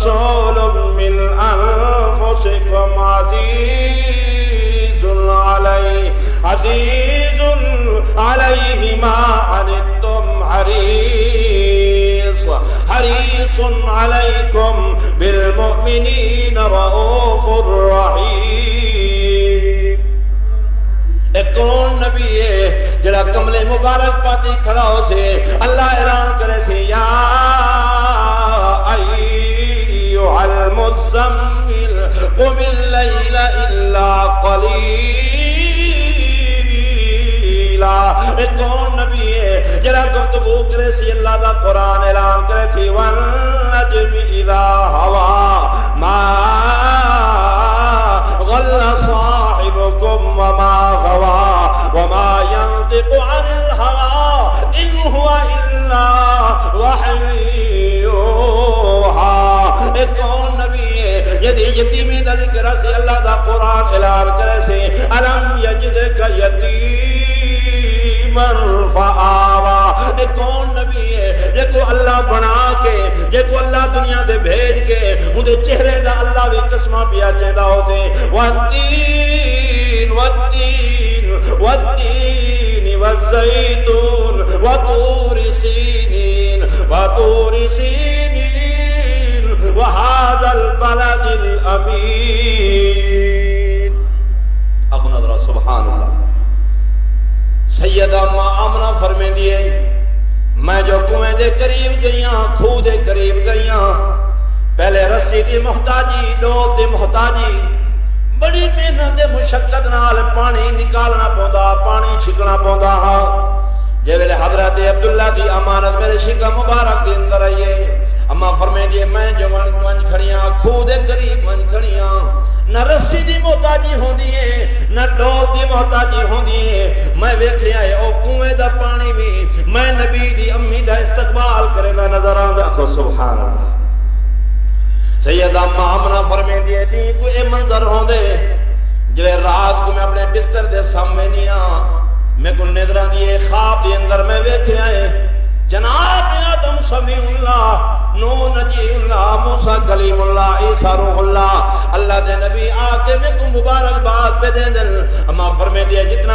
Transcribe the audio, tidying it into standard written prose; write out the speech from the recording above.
رسول من انفسکم عزیز علیہ ما عنتم حریص علیکم بالمؤمنین رؤوف رحیم۔ ایک کون نبی ہے جڑا کملے مبارک پاتی کھڑا ہو سے اللہ اعلان کرے سے یا ایھا المزمل قم اللیل الا قلیلا۔ ایک کون نبی ہے جڑا گفتگو کرے سی اللہ دا قرآن اعلان کرے تھی والنجم اذا ہوا ما غل صاحبكم وما غوا وما ينطق عن الهوى إن هو إلا وحي يوحى۔ ایک کون نبی ہے یدی یتیمی دا ذکر سے اللہ دا قرآن اعلان کرے سے الم یجدک یتیما فآوا۔ ایک کون نبی ہے جے کو اللہ بنا کے جے کو اللہ دنیا دے بھیج کے مجھے چہرے دا اللہ بھی قسمہ پیا چاہتا ہوتے والتین والتین والتین والزیتون وطور سینین وطور سینین وهذا البلد الامین۔ اب نظر سبحان اللہ۔ سیدہ ماں آمنہ فرمے دیئے میں جو کنویں دے قریب گئیاں کھو دے قریب گئیاں پہلے رسی دی محتاجی ڈول دی محتاجی بڑی محنت دے مشقت نال پانی نکالنا پوندا پانی چھکنا پوندا ہاں۔ جے ویلے حضرت عبداللہ دی امانت میرے شکا مبارک دے اندر آئیے اما فرمائے دیئے میں جو منج کھڑیاں کھو دے قریب منج کھڑیاں نہ رسی دی محتاجی ہوں دیئے نہ ڈول دی محتاجی ہوں دیئے میں ویکھے آئے او کنویں دا پانی بھی میں نبی دی امی دا استقبال کرے دا نظر آندہ کو سبحان اللہ۔ سیدہ آمنہ فرمے دیئے نہیں کوئی منظر ہوں دے جو رات کو میں اپنے بستر دے سامنے نہیں میں کو نظرہ دیئے خواب دی اندر میں ویکھے آئے جناب آدم صفی اللہ نو نجی اللہ موسیٰ کلیم اللہ عیسیٰ روح اللہ اللہ دے نبی آکے میں کو مبارک بات پہ دے دل اما فرمے دیئے جتنا